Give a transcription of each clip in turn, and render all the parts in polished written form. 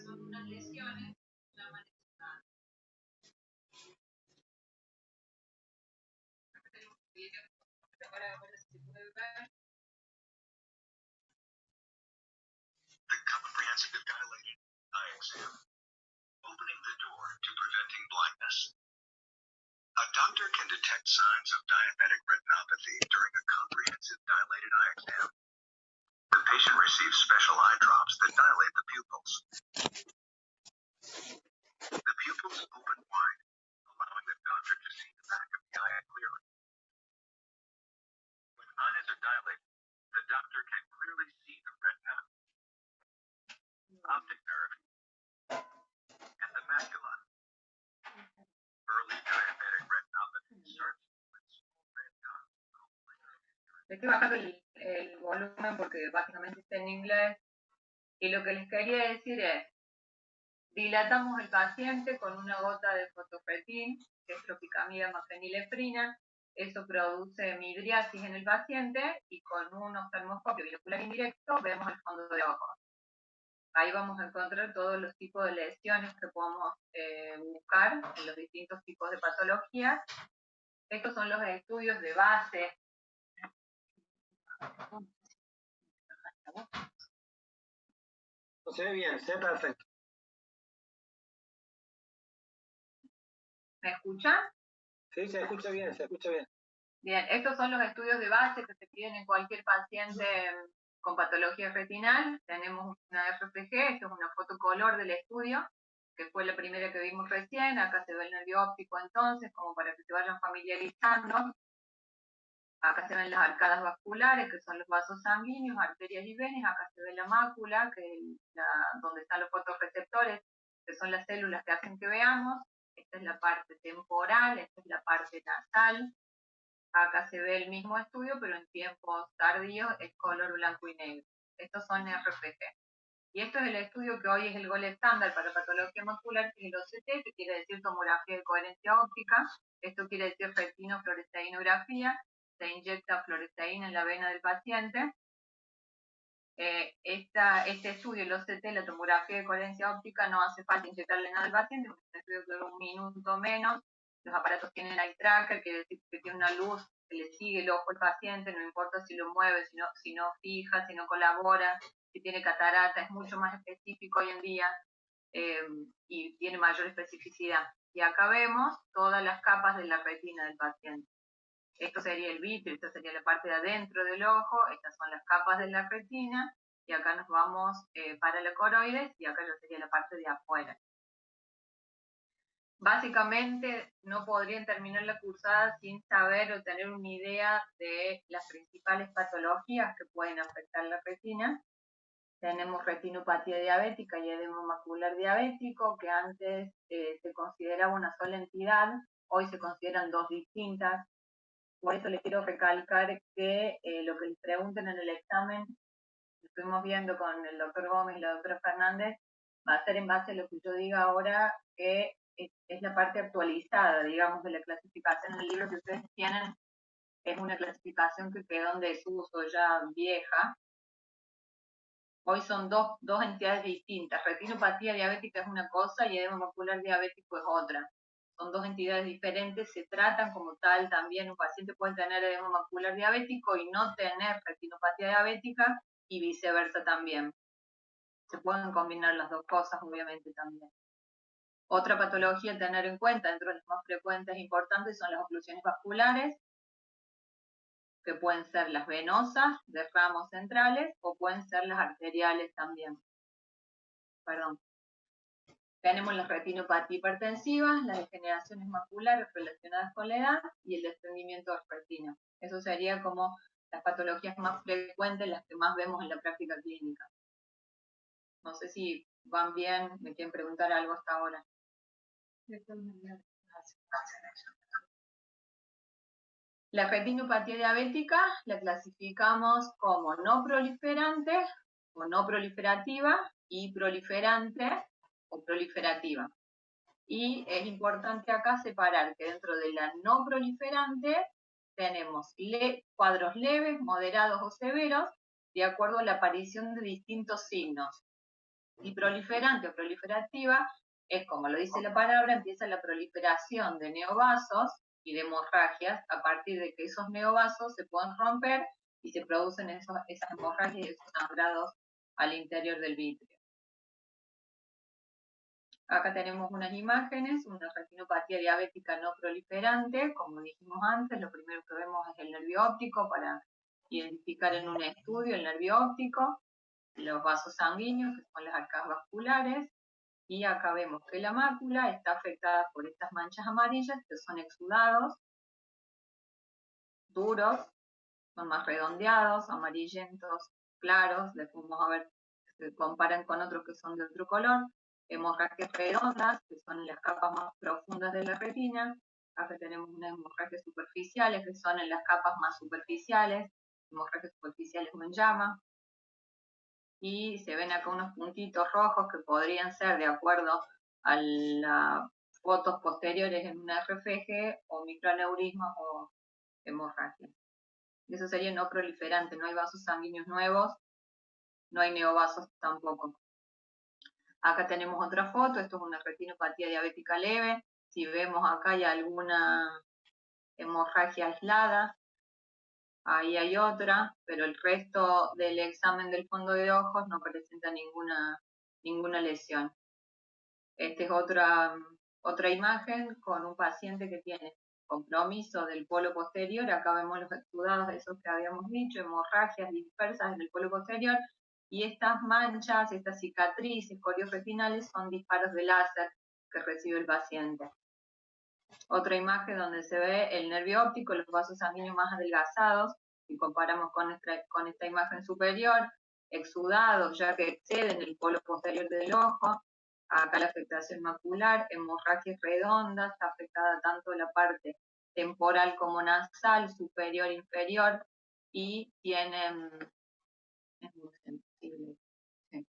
son unas lesiones, llaman The comprehensive dilated eye exam, opening the door to preventing blindness. A doctor can detect signs of diabetic retinopathy during a comprehensive dilated eye exam. The patient receives special eye drops that dilate the pupils. The pupils open wide, allowing the doctor to see the back of the eye clearly. When eyes are dilated, the doctor can clearly see the retina, optic nerve, and the macula. Early diabetic retinopathy starts with small red dots. Le estoy bajando el volumen porque básicamente está en inglés. Y lo que les quería decir es, dilatamos el paciente con una gota de fotofetín, que es tropicamida más fenilefrina. Eso produce midriasis en el paciente y con un oftalmoscopio binocular indirecto vemos el fondo de ojo. Ahí vamos a encontrar todos los tipos de lesiones que podemos buscar en los distintos tipos de patologías. Estos son los estudios de base. Se ve bien, se ve perfecto. ¿Me escuchan? Sí, se escucha bien, se escucha bien. Bien, estos son los estudios de base que se piden en cualquier paciente con patología retinal. Tenemos una RPG, esto es una foto color del estudio, que fue la primera que vimos recién. Acá se ve el nervio óptico entonces, como para que se vayan familiarizando. Acá se ven las arcadas vasculares, que son los vasos sanguíneos, arterias y venas. Acá se ve la mácula, que es donde están los fotorreceptores, que son las células que hacen que veamos. Esta es la parte temporal, esta es la parte nasal. Acá se ve el mismo estudio, pero en tiempos tardíos es color blanco y negro. Estos son RPG. Y esto es el estudio que hoy es el gold estándar para patología macular, que es el OCT, que quiere decir tomografía de coherencia óptica. Esto quiere decir retinofluoresceinografía. Se inyecta fluoresceína en la vena del paciente. Este estudio, el OCT, la tomografía de coherencia óptica, no hace falta inyectarle nada al paciente, porque es un estudio que dura un minuto menos. Los aparatos tienen eye tracker, quiere decir que tiene una luz que le sigue el ojo al paciente, no importa si lo mueve, si no fija, si no colabora, si tiene catarata, es mucho más específico hoy en día y tiene mayor especificidad. Y acá vemos todas las capas de la retina del paciente. Esto sería el vitrio, esta sería la parte de adentro del ojo, estas son las capas de la retina, y acá nos vamos para la coroides, y acá ya sería la parte de afuera. Básicamente no podrían terminar la cursada sin saber o tener una idea de las principales patologías que pueden afectar la retina. Tenemos retinopatía diabética y edema macular diabético, que antes se consideraba una sola entidad, hoy se consideran dos distintas. Por eso les quiero recalcar que lo que les pregunten en el examen, lo estuvimos viendo con el doctor Gómez y la doctora Fernández, va a ser en base a lo que yo diga ahora, que es la parte actualizada, digamos, de la clasificación. En el libro que ustedes tienen es una clasificación que quedó en desuso, ya vieja. Hoy son dos entidades distintas. Retinopatía diabética es una cosa y edema macular diabético es otra. Son dos entidades diferentes, se tratan como tal también. Un paciente puede tener edema macular diabético y no tener retinopatía diabética y viceversa también. Se pueden combinar las dos cosas, obviamente, también. Otra patología a tener en cuenta, dentro de las más frecuentes e importantes, son las oclusiones vasculares, que pueden ser las venosas de ramos centrales o pueden ser las arteriales también. Perdón. Tenemos la retinopatía hipertensiva, las degeneraciones maculares relacionadas con la edad y el desprendimiento de retina. Eso sería como las patologías más frecuentes, las que más vemos en la práctica clínica. No sé si van bien, me quieren preguntar algo hasta ahora. La retinopatía diabética la clasificamos como no proliferante o no proliferativa y proliferante o proliferativa. Y es importante acá separar que dentro de la no proliferante tenemos cuadros leves, moderados o severos, de acuerdo a la aparición de distintos signos. Y proliferante o proliferativa es, como lo dice la palabra, empieza la proliferación de neovasos y de hemorragias a partir de que esos neovasos se pueden romper y se producen esas hemorragias y esos sangrados al interior del vitrio. Acá tenemos unas imágenes, una retinopatía diabética no proliferante, como dijimos antes, lo primero que vemos es el nervio óptico para identificar en un estudio el nervio óptico, los vasos sanguíneos, que son las arcas vasculares, y acá vemos que la mácula está afectada por estas manchas amarillas, que son exudados, duros, son más redondeados, amarillentos, claros, después vamos a ver, se comparan con otros que son de otro color, hemorragias redondas, que son las capas más profundas de la retina, acá tenemos unas hemorragias superficiales, que son en las capas más superficiales, hemorragias superficiales o en llama, y se ven acá unos puntitos rojos que podrían ser de acuerdo a las fotos posteriores en un RFG o microaneurismas o hemorragias. Eso sería no proliferante, no hay vasos sanguíneos nuevos, no hay neovasos tampoco. Acá tenemos otra foto, esto es una retinopatía diabética leve, si vemos acá hay alguna hemorragia aislada, ahí hay otra, pero el resto del examen del fondo de ojos no presenta ninguna lesión. Esta es otra imagen con un paciente que tiene compromiso del polo posterior. Acá vemos los exudados, esos que habíamos dicho, hemorragias dispersas en el polo posterior. Y estas manchas, estas cicatrices corioretinales son disparos de láser que recibe el paciente. Otra imagen donde se ve el nervio óptico, los vasos sanguíneos más adelgazados, si comparamos con esta imagen superior, exudados ya que exceden el polo posterior del ojo. Acá la afectación macular, hemorragias redondas, está afectada tanto la parte temporal como nasal, superior, inferior, y tienen, es muy sensible, sí.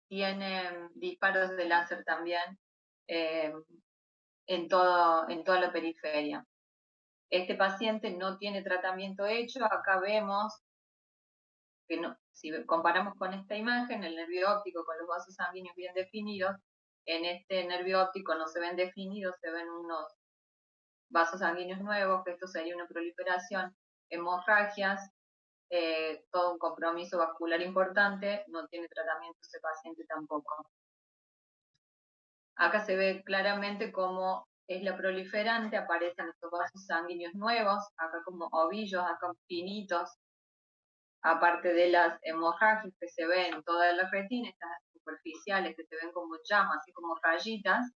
Tienen disparos de láser también en toda la periferia. Este paciente no tiene tratamiento hecho, acá vemos que no, si comparamos con esta imagen, el nervio óptico con los vasos sanguíneos bien definidos, en este nervio óptico no se ven definidos, se ven unos vasos sanguíneos nuevos, que esto sería una proliferación, hemorragias, todo un compromiso vascular importante, no tiene tratamiento ese paciente tampoco. Acá se ve claramente cómo es la proliferante, aparecen estos vasos sanguíneos nuevos, acá como ovillos, acá finitos, aparte de las hemorragias que se ven en toda la retina, estas superficiales que se ven como llamas, así como rayitas,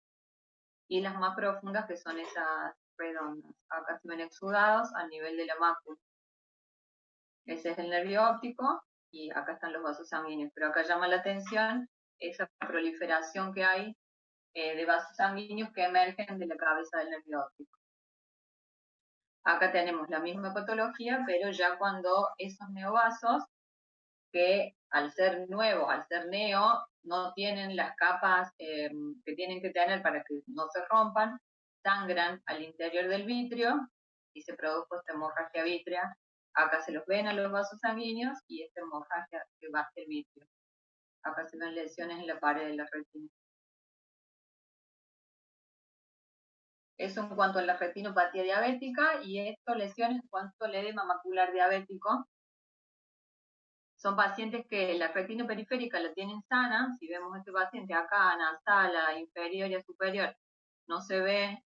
y las más profundas que son esas redondas. Acá se ven exudados a nivel de la mácula. Ese es el nervio óptico y acá están los vasos sanguíneos, pero acá llama la atención esa proliferación que hay de vasos sanguíneos que emergen de la cabeza del nervio óptico. Acá tenemos la misma patología, pero ya cuando esos neovasos, que al ser nuevos, al ser neo, no tienen las capas que tienen que tener para que no se rompan, sangran al interior del vitrio y se produjo esta hemorragia vítrea. Acá se los ven a los vasos sanguíneos y esta hemorragia que va hacia el vitrio. Acá se ven lesiones en la pared de la retina. Eso en cuanto a la retinopatía diabética, y esto lesiones en cuanto al edema macular diabético. Son pacientes que la retina periférica la tienen sana. Si vemos este paciente acá, nasal, inferior y superior, no se ve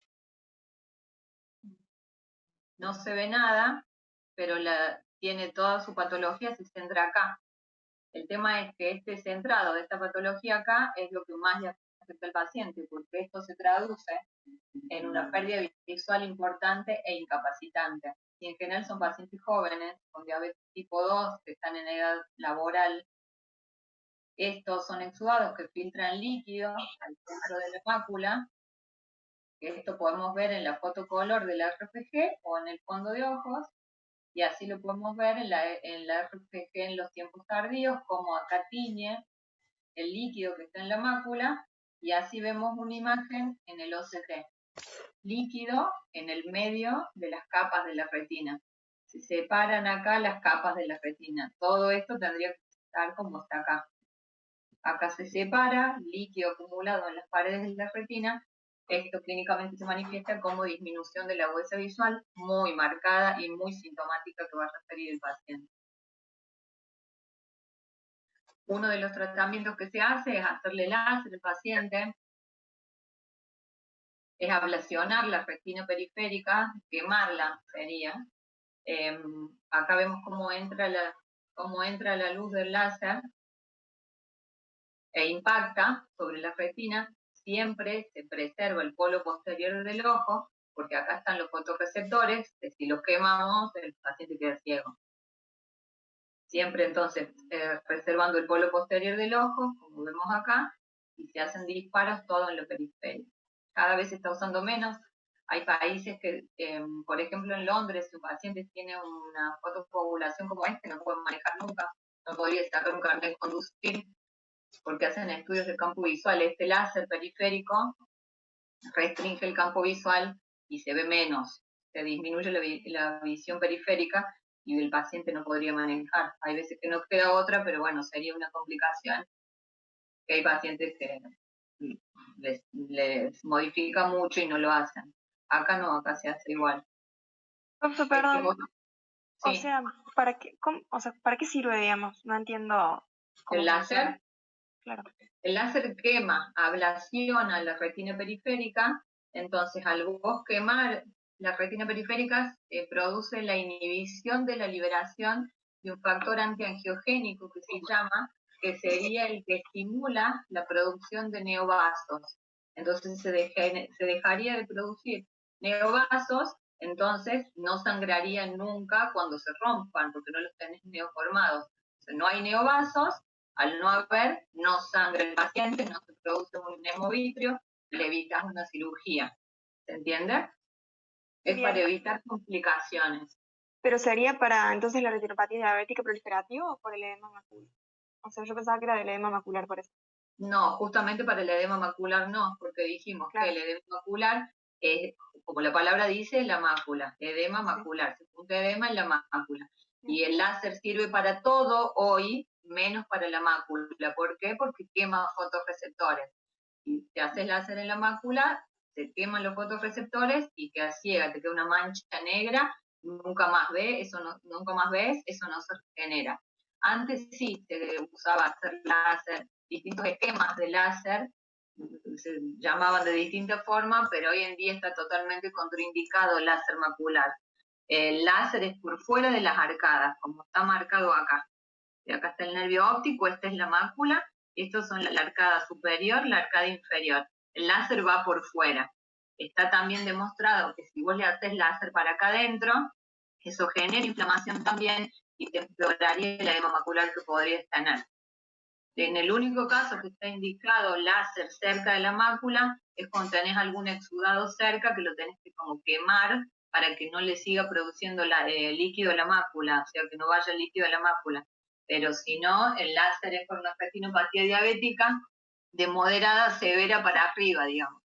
nada, pero tiene toda su patología, se centra acá. El tema es que este centrado de esta patología acá es lo que más le afecta al paciente, porque esto se traduce en una pérdida visual importante e incapacitante. Y en general son pacientes jóvenes con diabetes tipo 2 que están en edad laboral. Estos son exudados que filtran líquido al centro de la mácula. Esto podemos ver en la foto color del RFG o en el fondo de ojos, y así lo podemos ver en la RFG en los tiempos tardíos, como acá tiñe el líquido que está en la mácula, y así vemos una imagen en el OCT. Líquido en el medio de las capas de la retina. se separan acá las capas de la retina. Todo esto tendría que estar como está acá. Acá se separa, líquido acumulado en las paredes de la retina. Esto clínicamente se manifiesta como disminución de la agudeza visual muy marcada y muy sintomática que va a referir el paciente. Uno de los tratamientos que se hace es hacerle láser al paciente, es ablacionar la retina periférica, quemarla sería. Acá vemos cómo entra la luz del láser e impacta sobre la retina. Siempre se preserva el polo posterior del ojo, porque acá están los fotorreceptores, que si los quemamos, el paciente queda ciego. Siempre entonces preservando el polo posterior del ojo, como vemos acá, y se hacen disparos todo en lo periférico. Cada vez se está usando menos. Hay países que, por ejemplo en Londres, si un paciente tiene una fotocoagulación como este, no puede manejar nunca, no podría sacar un carnet de conducir, porque hacen estudios de campo visual. Este láser periférico restringe el campo visual y se ve menos, se disminuye la visión periférica y el paciente no podría manejar. Hay veces que no queda otra, pero bueno, sería una complicación. Que hay pacientes que les modifica mucho y no lo hacen. Acá no, acá se hace igual. Profe, perdón. Sí. O sea, ¿para qué sirve, digamos? No entiendo cómo ¿El láser? funciona. Claro. El láser quema, ablaciona la retina periférica, entonces al vos quemar la retina periférica produce la inhibición de la liberación de un factor antiangiogénico que se llama, que sería el que estimula la producción de neovasos. Entonces se dejaría de producir neovasos, entonces no sangrarían nunca cuando se rompan, porque no los tenés neoformados. Entonces, no hay neovasos. Al no haber, no sangra el paciente, no se produce un hemovitrio, le evitas una cirugía. ¿Se entiende? Es Bien. para evitar complicaciones. ¿Pero sería para entonces la retinopatía diabética proliferativa o por el edema macular? O sea, yo pensaba que era del edema macular por eso. No, justamente para el edema macular no, porque dijimos que el edema macular es, como la palabra dice, la mácula, edema macular, se junta edema en la mácula. Y el láser sirve para todo hoy, menos para la mácula. ¿Por qué? Porque quema fotorreceptores. Si te haces láser en la mácula, se queman los fotorreceptores y queda ciega, te queda una mancha negra, nunca más ves, eso no se genera. Antes sí se usaba hacer láser, distintos esquemas de láser, se llamaban de distinta forma, pero hoy en día está totalmente contraindicado el láser macular. El láser es por fuera de las arcadas, como está marcado acá. Y acá está el nervio óptico, esta es la mácula, estos son la arcada superior, la arcada inferior. El láser va por fuera. Está también demostrado que si vos le haces láser para acá adentro, eso genera inflamación también y te empeoraría el edema macular que podrías tener. En el único caso que está indicado láser cerca de la mácula es cuando tenés algún exudado cerca que lo tenés que como quemar para que no le siga produciendo líquido a la mácula, o sea, que no vaya el líquido a la mácula. Pero si no, el láser es por una retinopatía diabética de moderada severa para arriba, digamos.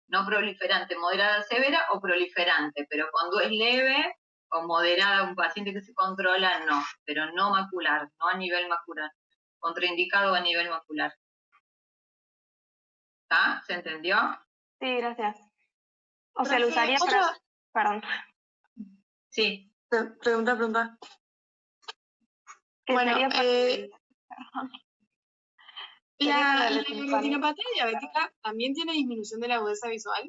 No proliferante, moderada severa o proliferante, pero cuando es leve o moderada, un paciente que se controla, no, pero no macular, no a nivel macular, contraindicado a nivel macular. ¿Ah? ¿Se entendió? Sí, gracias. O sea, lo usaría para... Perdón. Sí. Pregunta. Bueno, la retinopatía diabética también tiene disminución de la agudeza visual.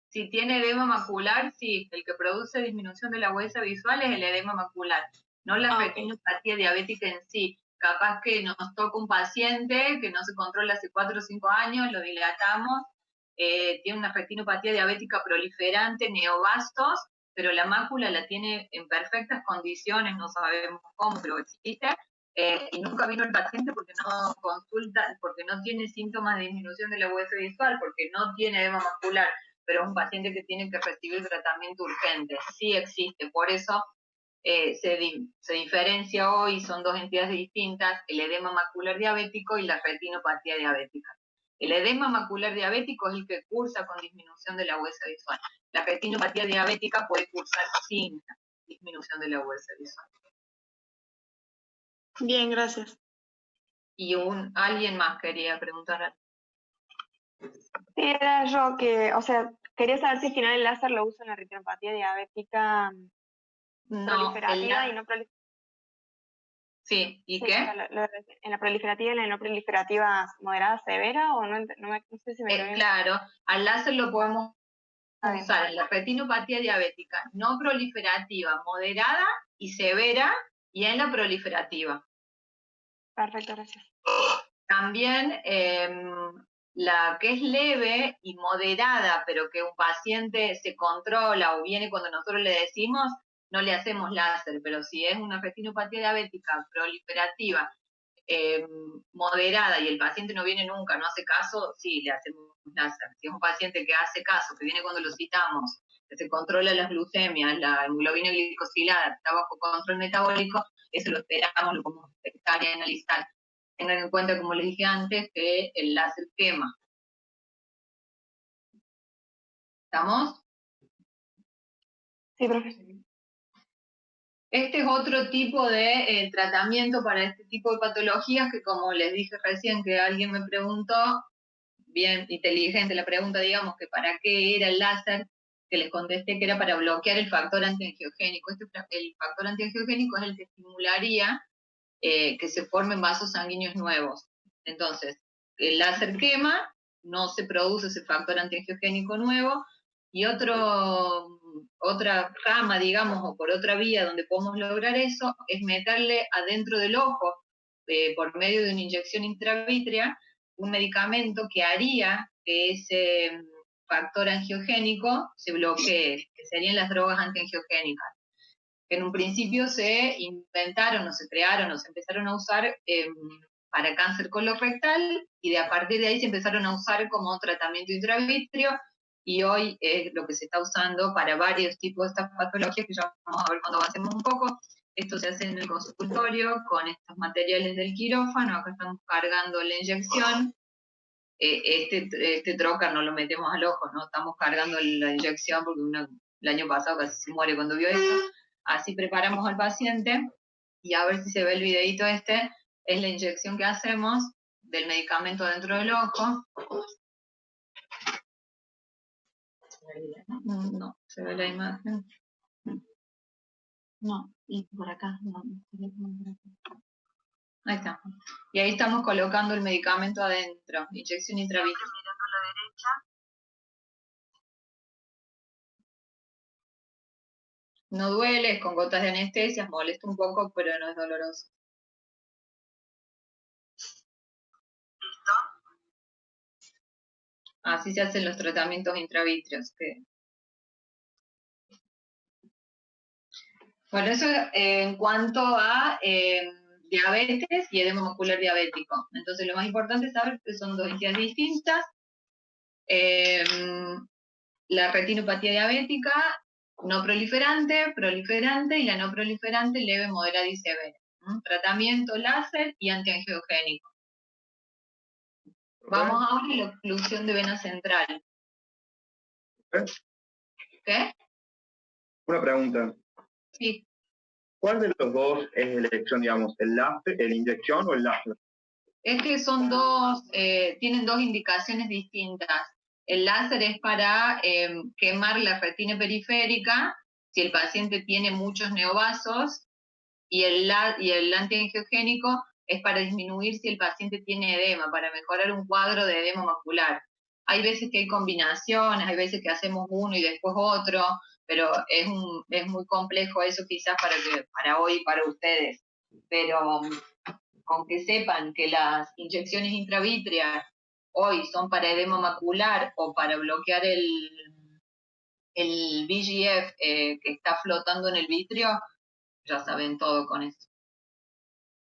Si tiene edema macular, sí. El que produce disminución de la agudeza visual es el edema macular, no la retinopatía diabética en sí. Capaz que nos toca un paciente que no se controla hace 4 o 5 años, lo dilatamos, tiene una retinopatía diabética proliferante, neovastos, pero la mácula la tiene en perfectas condiciones, no sabemos cómo, pero existe, y nunca vino el paciente porque no consulta, porque no tiene síntomas de disminución de la agudeza visual, porque no tiene edema macular, pero es un paciente que tiene que recibir tratamiento urgente. Sí existe, por eso se diferencia hoy, son dos entidades distintas, el edema macular diabético y la retinopatía diabética. El edema macular diabético es el que cursa con disminución de la agudeza visual. La retinopatía diabética puede cursar sin disminución de la agudeza visual. Bien, gracias. Y alguien más quería preguntar. Sí, era yo que, o sea, quería saber si al final el láser lo uso en la retinopatía diabética No, proliferativa y no proliferativa. Sí, ¿y Sí, qué? o sea, en la proliferativa y en la no proliferativa moderada severa, o no, no sé si me quedó bien. Claro, al láser lo podemos Bien. usar en la retinopatía diabética no proliferativa, moderada y severa, y en la proliferativa. Perfecto, gracias. También la que es leve y moderada, pero que un paciente se controla o viene cuando nosotros le decimos, no le hacemos láser, pero si es una retinopatía diabética proliferativa, moderada y el paciente no viene nunca, no hace caso, sí, le hacemos láser. Si es un paciente que hace caso, que viene cuando lo citamos, que se controla las glucemias, la hemoglobina glicosilada, está bajo control metabólico, eso lo esperamos, lo podemos detectar y analizar. Tengan en cuenta, como les dije antes, que el láser quema. ¿Estamos? Sí, profe. Este es otro tipo de tratamiento para este tipo de patologías que, como les dije recién, que alguien me preguntó, bien inteligente la pregunta, digamos, que para qué era el láser, que les contesté que era para bloquear el factor antiangiogénico. El factor antiangiogénico es el que estimularía que se formen vasos sanguíneos nuevos. Entonces, el láser quema, no se produce ese factor antiangiogénico nuevo, y otra rama, digamos, o por otra vía donde podemos lograr eso, es meterle adentro del ojo, por medio de una inyección intravítrea, un medicamento que haría que ese factor angiogénico se bloquee, que serían las drogas antiangiogénicas, que en un principio se inventaron o se crearon o se empezaron a usar para cáncer colorectal, y a partir de ahí se empezaron a usar como tratamiento intravítrea, y hoy es lo que se está usando para varios tipos de estas patologías que ya vamos a ver cuando avancemos un poco. Esto se hace en el consultorio con estos materiales del quirófano. Acá estamos cargando la inyección. Este trocar no lo metemos al ojo, ¿no? Estamos cargando la inyección porque el año pasado casi se muere cuando vio esto. Así preparamos al paciente, y a ver si se ve el videito este. Es la inyección que hacemos del medicamento dentro del ojo. No, se ve la imagen. No, y por acá, no. Ahí está. Y ahí estamos colocando el medicamento adentro, inyección intravítrea. Mirando a la derecha. No duele, es con gotas de anestesia, molesta un poco, pero no es doloroso. ¿Listo? Así se hacen los tratamientos intravítreos. Bueno, eso en cuanto a diabetes y edema macular diabético. Entonces, lo más importante es saber que son dos entidades distintas. La retinopatía diabética no proliferante, proliferante, y la no proliferante leve, moderada y severa. Tratamiento láser y antiangiogénico. Vamos ahora a la oclusión de vena central. ¿Qué? Una pregunta. Sí. ¿Cuál de los dos es elección, digamos, el láser, la inyección o el láser? Es que son dos, tienen dos indicaciones distintas. El láser es para quemar la retina periférica si el paciente tiene muchos neovasos, y el antiangiogénico es para disminuir si el paciente tiene edema, para mejorar un cuadro de edema macular. Hay veces que hay combinaciones, hay veces que hacemos uno y después otro, pero es muy complejo eso quizás para hoy, para ustedes. Pero con que sepan que las inyecciones intravítreas hoy son para edema macular o para bloquear el VEGF que está flotando en el vitrio, ya saben todo con eso.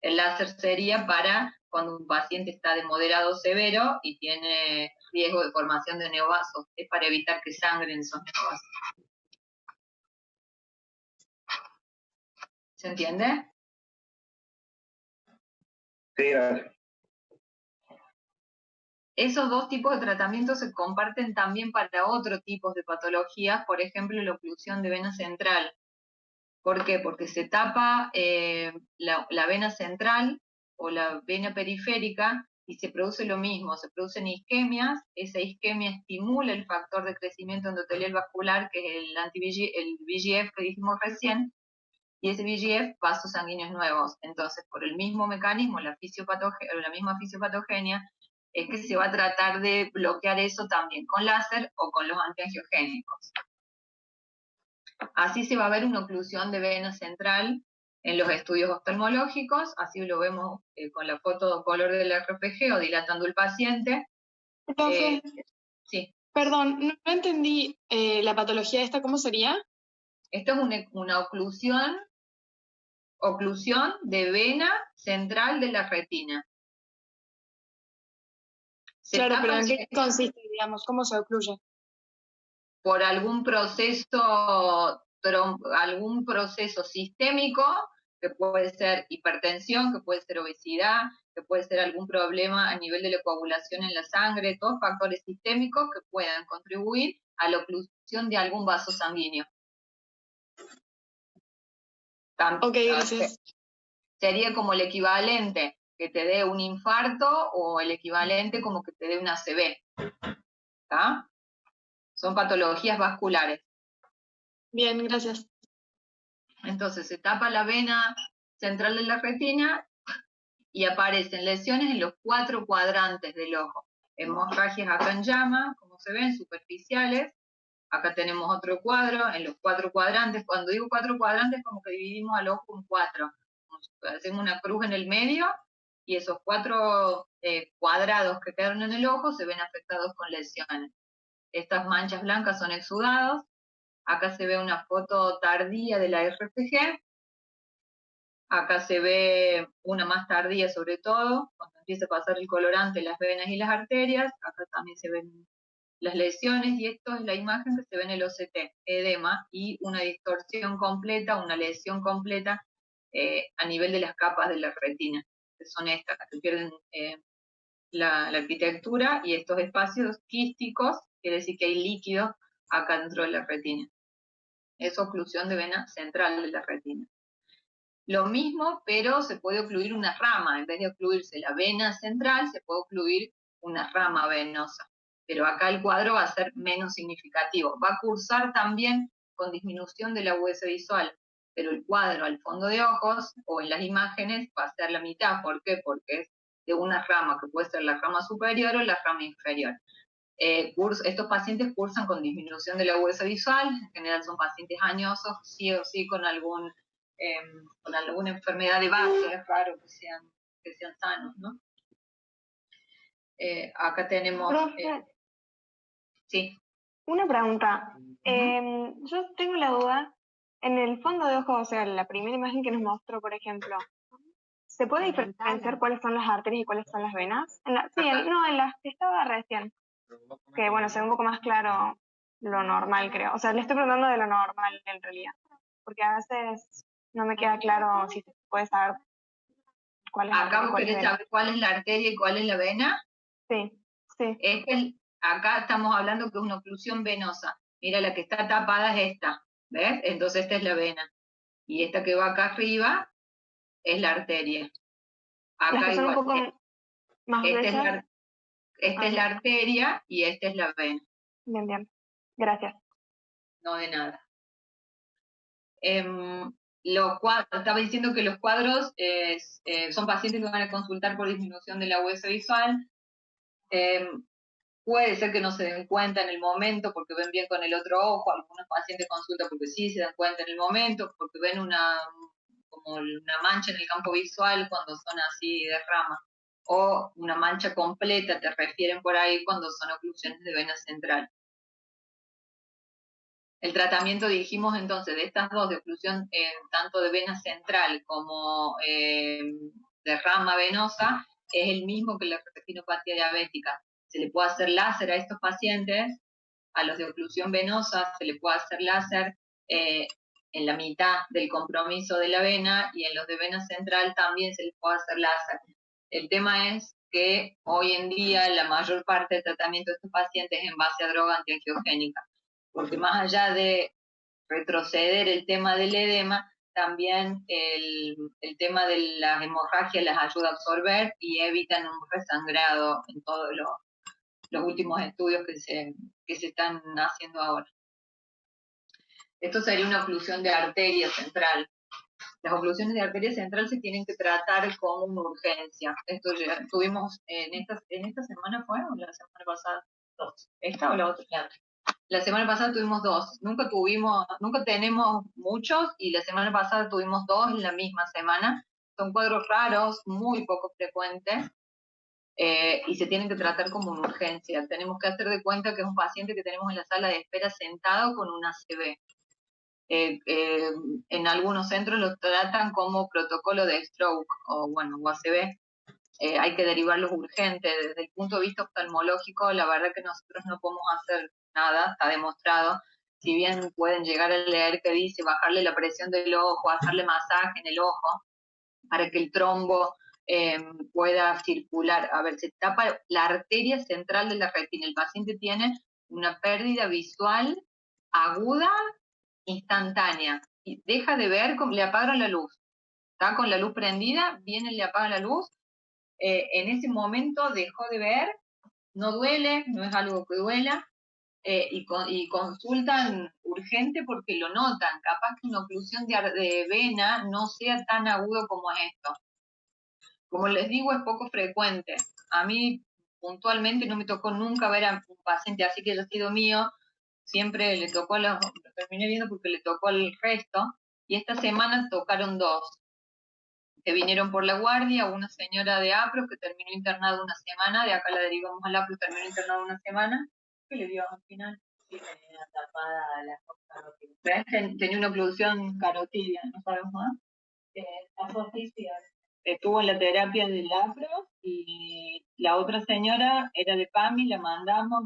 El láser sería para cuando un paciente está de moderado severo y tiene riesgo de formación de neovasos. Es para evitar que sangren esos neovasos. ¿Se entiende? Sí, gracias. Esos dos tipos de tratamientos se comparten también para otros tipos de patologías, por ejemplo, la oclusión de vena central. ¿Por qué? Porque se tapa la vena central o la vena periférica y se produce lo mismo, se producen isquemias, esa isquemia estimula el factor de crecimiento endotelial vascular, que es el VEGF que dijimos recién, y ese VEGF, vasos sanguíneos nuevos. Entonces, por el mismo mecanismo, la misma fisiopatogenia, es que se va a tratar de bloquear eso también con láser o con los antiangiogénicos. Así se va a ver una oclusión de vena central en los estudios oftalmológicos, así lo vemos con la foto color del RPG o dilatando el paciente. Profe, Sí. perdón, no entendí la patología esta, ¿cómo sería? Esto es una oclusión de vena central de la retina. Claro, pero ¿en qué consiste, digamos? ¿Cómo se ocluye? Por algún proceso sistémico, que puede ser hipertensión, que puede ser obesidad, que puede ser algún problema a nivel de la coagulación en la sangre, todos factores sistémicos que puedan contribuir a la oclusión de algún vaso sanguíneo. Ok, gracias. Sería como el equivalente que te dé un infarto o el equivalente como que te dé una ACV. ¿Está? Son patologías vasculares. Bien, gracias. Entonces se tapa la vena central de la retina y aparecen lesiones en los 4 cuadrantes del ojo. Hemorragias acá en llama, como se ven, superficiales. Acá tenemos otro cuadro en los 4 cuadrantes. Cuando digo 4 cuadrantes, como que dividimos al ojo en 4. Hacemos una cruz en el medio y esos 4 cuadrados que quedaron en el ojo se ven afectados con lesiones. Estas manchas blancas son exudados. Acá se ve una foto tardía de la RPG. Acá se ve una más tardía sobre todo, cuando empieza a pasar el colorante en las venas y las arterias. Acá también se ven las lesiones, y esto es la imagen que se ve en el OCT, edema y una distorsión completa, una lesión completa a nivel de las capas de la retina, que son estas, que pierden la arquitectura, y estos espacios quísticos, quiere decir que hay líquido acá dentro de la retina. Es oclusión de vena central de la retina. Lo mismo, pero se puede ocluir una rama. En vez de ocluirse la vena central, se puede ocluir una rama venosa. Pero acá el cuadro va a ser menos significativo. Va a cursar también con disminución de la agudeza visual, pero el cuadro al fondo de ojos o en las imágenes va a ser la mitad. ¿Por qué? Porque es de una rama, que puede ser la rama superior o la rama inferior. Estos pacientes cursan con disminución de la agudeza visual. En general son pacientes añosos, sí o sí con alguna enfermedad de base. Es raro que sean sanos, ¿no? Acá tenemos... sí. Una pregunta. Yo tengo la duda, en el fondo de ojo, o sea, la primera imagen que nos mostró, por ejemplo, ¿se puede diferenciar cuáles son las arterias y cuáles son las venas? En las que estaba recién. Que bueno, sea un poco más claro lo normal, creo. O sea, le estoy preguntando de lo normal en realidad. Porque a veces no me queda claro si se puede saber cuál es la arteria y cuál es la vena. ¿Saber cuál es la arteria y cuál es la vena? Sí. Acá estamos hablando que es una oclusión venosa. Mira, la que está tapada es esta, ¿ves? Entonces esta es la vena. Y esta que va acá arriba es la arteria. Acá las que son igual. Un poco más esta es la arteria y esta es la vena. Bien. Gracias. No, de nada. Estaba diciendo que los cuadros son pacientes que van a consultar por disminución de la agudeza visual. Puede ser que no se den cuenta en el momento porque ven bien con el otro ojo. Algunos pacientes consultan porque sí se dan cuenta en el momento, porque ven como una mancha en el campo visual cuando son así de rama, o una mancha completa, te refieren por ahí cuando son oclusiones de vena central. El tratamiento, dijimos entonces, de estas dos, de oclusión tanto de vena central como de rama venosa, es el mismo que la retinopatía diabética. Se le puede hacer láser a estos pacientes, a los de oclusión venosa, se le puede hacer láser en la mitad del compromiso de la vena, y en los de vena central también se les puede hacer láser. El tema es que hoy en día la mayor parte del tratamiento de estos pacientes es en base a droga antiangiogénica, porque más allá de retroceder el tema del edema, también el tema de las hemorragias las ayuda a absorber y evitan un resangrado en todos los últimos estudios que se están haciendo ahora. Esto sería una oclusión de arteria central. Las oclusiones de arteria central se tienen que tratar como una urgencia. Esto ya tuvimos en esta semana, ¿fue? ¿O la semana pasada? Dos. ¿Esta o la otra? La semana pasada tuvimos dos. Nunca tenemos muchos y la semana pasada tuvimos dos en la misma semana. Son cuadros raros, muy poco frecuentes. Y se tienen que tratar como una urgencia. Tenemos que hacer de cuenta que es un paciente que tenemos en la sala de espera sentado con una ACV. En algunos centros lo tratan como protocolo de stroke o ACV. Hay que derivarlos urgentes. Desde el punto de vista oftalmológico, la verdad que nosotros no podemos hacer nada, está demostrado. Si bien pueden llegar a leer que dice bajarle la presión del ojo, hacerle masaje en el ojo para que el trombo pueda circular. A ver, se tapa la arteria central de la retina. El paciente tiene una pérdida visual aguda, instantánea. Y deja de ver, le apagan la luz. Está con la luz prendida, viene, le apagan la luz. En ese momento dejó de ver, no duele, no es algo que duela, y consultan urgente porque lo notan. Capaz que una oclusión de vena no sea tan agudo como es esto. Como les digo, es poco frecuente. A mí puntualmente no me tocó nunca ver a un paciente así que haya sido mío. Siempre le tocó, lo terminé viendo porque le tocó al resto. Y esta semana tocaron dos que vinieron por la guardia, una señora de APRO que terminó internada una semana, de acá la derivamos al APRO, terminó internada una semana. ¿Qué le dio al final? Sí, tenía tapada la carotidia. ¿Ves? Tenía una oclusión carotidia, no sabemos más. Estuvo en la terapia del APRO y la otra señora era de PAMI, la mandamos,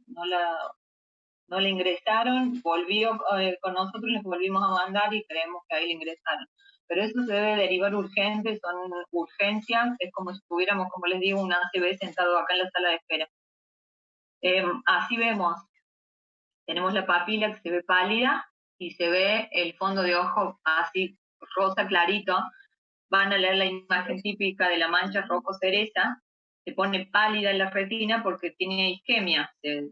no la ingresaron, volvió con nosotros, les volvimos a mandar y creemos que ahí la ingresaron. Pero eso se debe derivar urgente, son urgencias, es como si tuviéramos, como les digo, un ACV sentado acá en la sala de espera. Así vemos, tenemos la papila que se ve pálida y se ve el fondo de ojo así rosa clarito. Van a leer la imagen típica de la mancha rojo cereza, se pone pálida en la retina porque tiene isquemia, se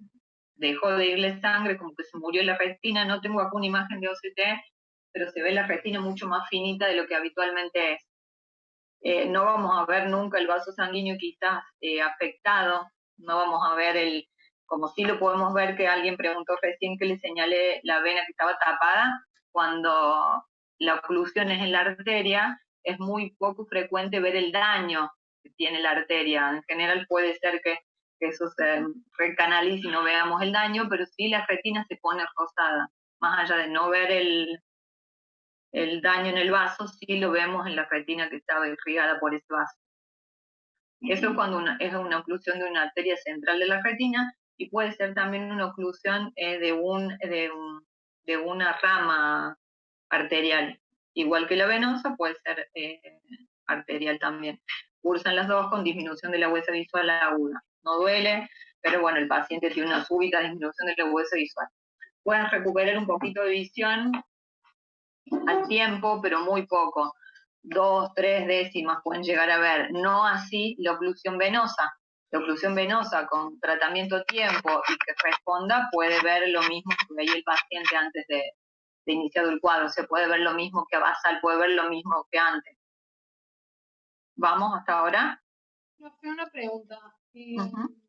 dejó de irle sangre, como que se murió la retina. No tengo acá una imagen de OCT, pero se ve la retina mucho más finita de lo que habitualmente es. No vamos a ver nunca el vaso sanguíneo quizás afectado, no vamos a ver como sí lo podemos ver, que alguien preguntó recién que le señalé la vena que estaba tapada, cuando la oclusión es en la arteria, es muy poco frecuente ver el daño que tiene la arteria. En general puede ser que eso se recanalice y no veamos el daño, pero sí la retina se pone rosada. Más allá de no ver el daño en el vaso, sí lo vemos en la retina que estaba irrigada por ese vaso. Eso es cuando es una oclusión de una arteria central de la retina, y puede ser también una oclusión de una rama arterial. Igual que la venosa, puede ser arterial también. Cursan las dos con disminución de la agudeza visual aguda. No duele, pero bueno, el paciente tiene una súbita disminución de la agudeza visual. Pueden recuperar un poquito de visión al tiempo, pero muy poco. 2, 3 décimas pueden llegar a ver. No así la oclusión venosa. La oclusión venosa con tratamiento a tiempo y que responda puede ver lo mismo que veía el paciente antes de iniciado el cuadro. Se puede ver lo mismo que basal, puede ver lo mismo que antes. ¿Vamos hasta ahora? No, una pregunta. Uh-huh.